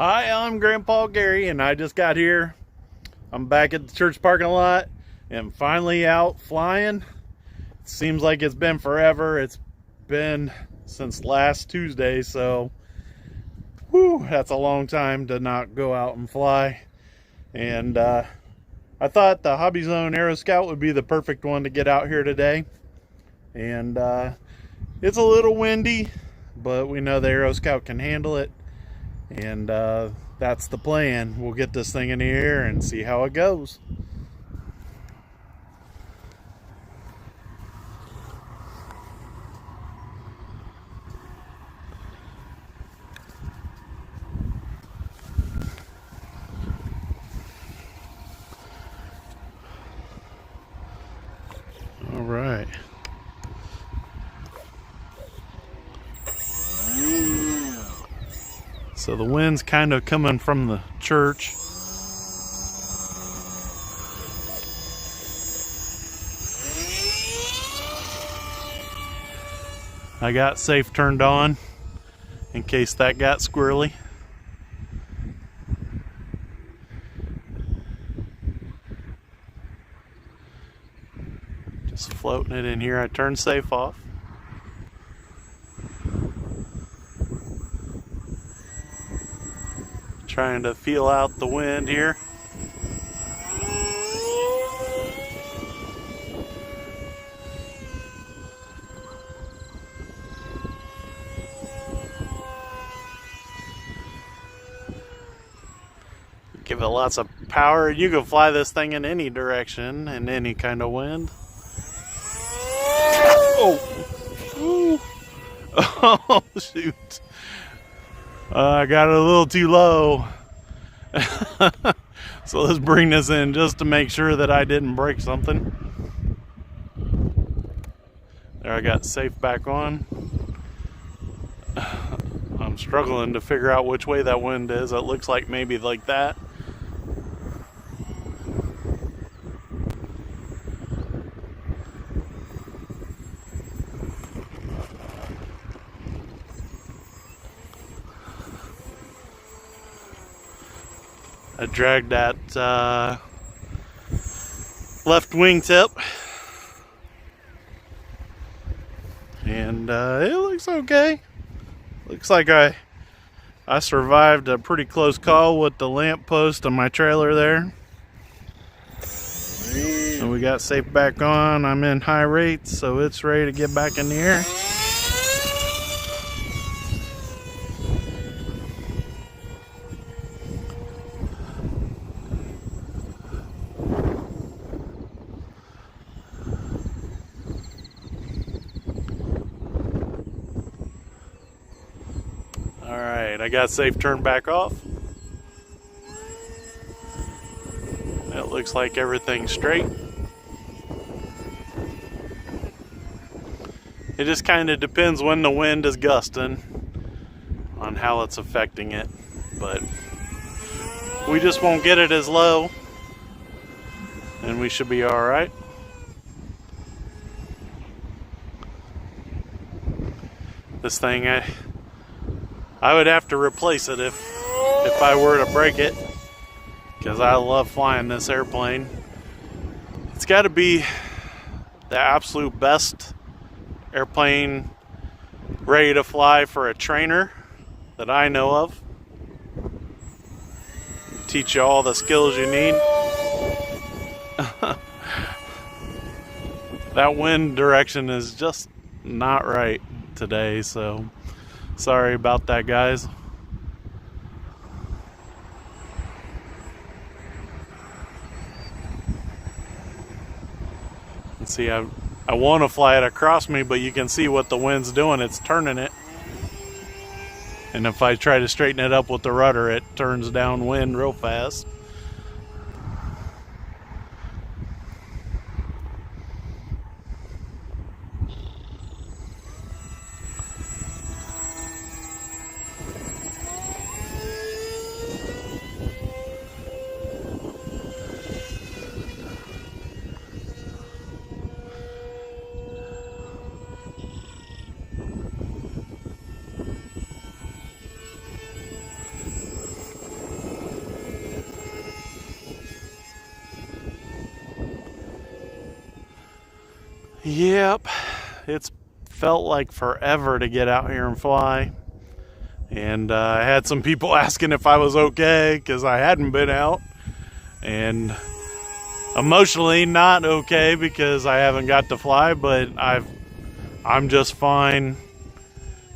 Hi, I'm Grandpa Gary, and I just got here. I'm back at the church parking lot and finally out flying. It seems like it's been forever. It's been since last Tuesday, so whew, that's a long time to not go out and fly. And I thought the Hobbyzone Aeroscout would be the perfect one to get out here today. And it's a little windy, but we know the Aeroscout can handle it. And that's the plan. We'll get this thing in the air and see how it goes. All right. So the wind's kind of coming from the church. I got safe turned on in case that got squirrely. Just floating it in here. I turned safe off. Trying to feel out the wind here. Give it lots of power. You can fly this thing in any direction in any kind of wind. Oh, oh shoot. I got it a little too low. So let's bring this in just to make sure that I didn't break something. There, I got safe back on. I'm struggling to figure out which way that wind is. It looks like maybe like that. I dragged that left wingtip, and it looks okay. Looks like I survived a pretty close call with the lamp post on my trailer there. And we got safe back on. I'm in high rates, so it's ready to get back in the air. Alright, I got safe turned back off. It looks like everything's straight. It just kind of depends when the wind is gusting on how it's affecting it. But we just won't get it as low, and we should be alright. This thing, I would have to replace it if I were to break it, because I love flying this airplane. It's got to be the absolute best airplane ready to fly for a trainer that I know of. Teach you all the skills you need. That wind direction is just not right today, so sorry about that, guys. Let's see, I want to fly it across me, but you can see what the wind's doing. It's turning it. And if I try to straighten it up with the rudder, it turns downwind real fast. Yep, it's felt like forever to get out here and fly. And I had some people asking if I was okay because I hadn't been out. And emotionally not okay because I haven't got to fly, but I'm just fine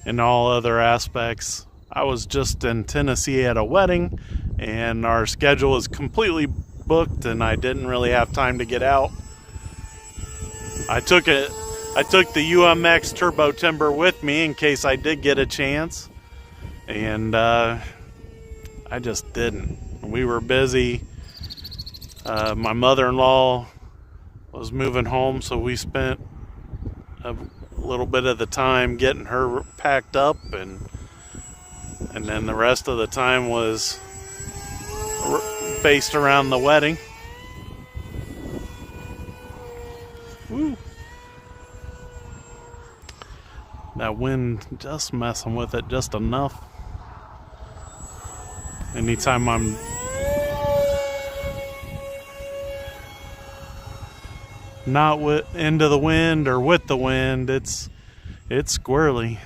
in all other aspects. I was just in Tennessee at a wedding, and our schedule is completely booked, and I didn't really have time to get out. I took the UMX Turbo Timber with me in case I did get a chance, and I just didn't. We were busy. My mother-in-law was moving home, so we spent a little bit of the time getting her packed up, and then the rest of the time was based around the wedding. Woo. That wind just messing with it just enough. Anytime I'm not into the wind or with the wind, it's squirrely.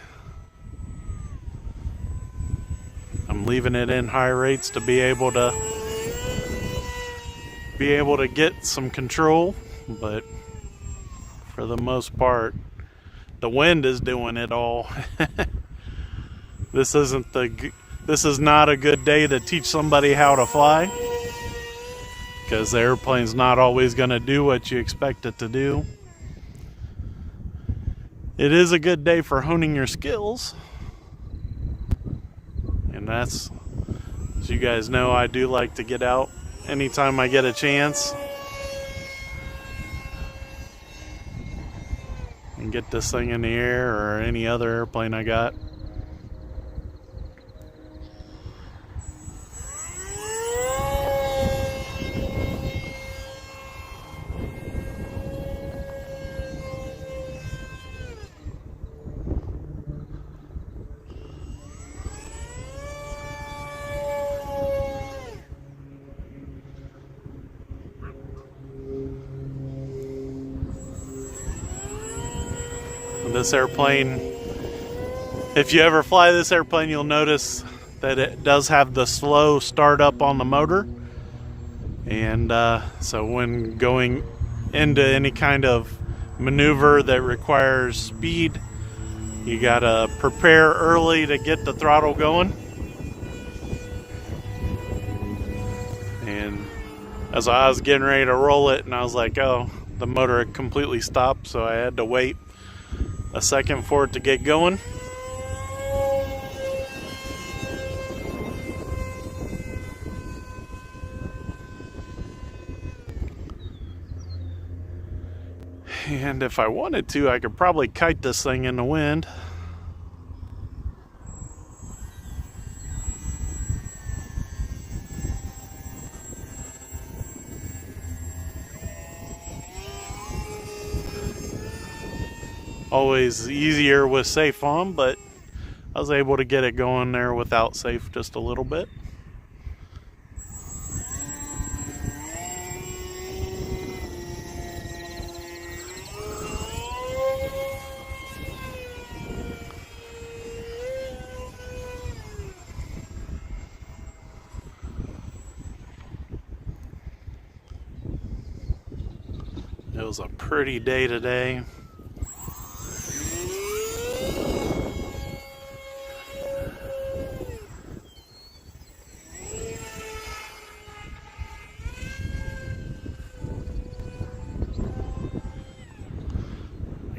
I'm leaving it in high rates to be able to get some control, but for the most part, the wind is doing it all. This is not a good day to teach somebody how to fly, because the airplane's not always going to do what you expect it to do. It is a good day for honing your skills, and that's, as you guys know, I do like to get out anytime I get a chance and get this thing in the air, or any other airplane I got. This airplane, if you ever fly this airplane, you'll notice that it does have the slow start up on the motor, and so when going into any kind of maneuver that requires speed, you gotta prepare early to get the throttle going. And as I was getting ready to roll it, and I was like, oh, the motor had completely stopped, so I had to wait a second for it to get going. And if I wanted to, I could probably kite this thing in the wind. Always easier with safe on, but I was able to get it going there without safe just a little bit. It was a pretty day today.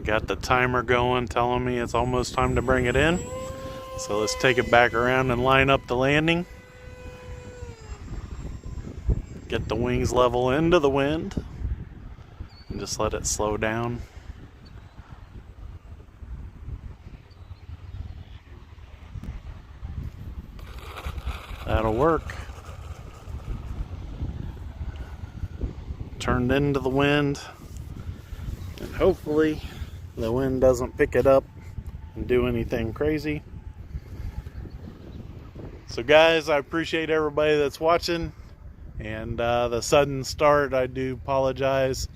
Got the timer going, telling me it's almost time to bring it in. So let's take it back around and line up the landing. Get the wings level into the wind and just let it slow down. That'll work. Turned into the wind, and hopefully the wind doesn't pick it up and do anything crazy. So guys, I appreciate everybody that's watching, and the sudden start, I do apologize.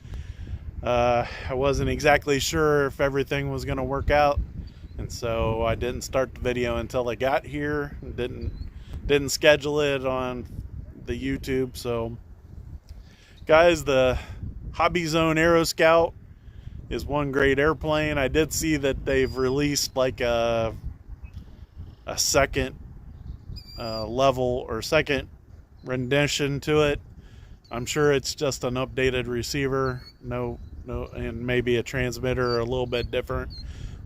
I wasn't exactly sure if everything was going to work out, and so I didn't start the video until I got here. Didn't schedule it on the YouTube. So guys, the Hobbyzone Aeroscout is one great airplane. I did see that they've released like a second level or second rendition to it. I'm sure it's just an updated receiver, no, and maybe a transmitter a little bit different.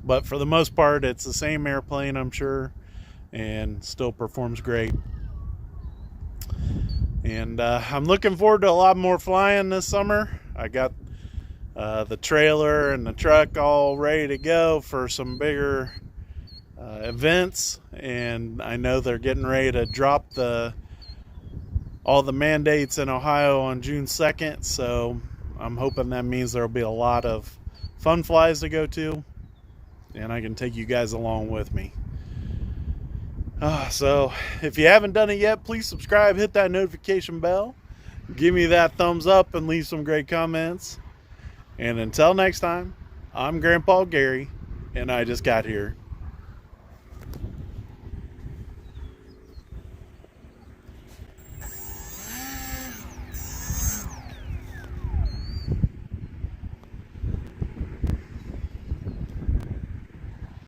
But for the most part, it's the same airplane, I'm sure, and still performs great. And I'm looking forward to a lot more flying this summer. I got the trailer and the truck all ready to go for some bigger events, and I know they're getting ready to drop all the mandates in Ohio on June 2nd, so I'm hoping that means there'll be a lot of fun flies to go to, and I can take you guys along with me. So if you haven't done it yet, please subscribe, hit that notification bell, give me that thumbs up, and leave some great comments. And until next time, I'm Grandpa Gary, and I just got here.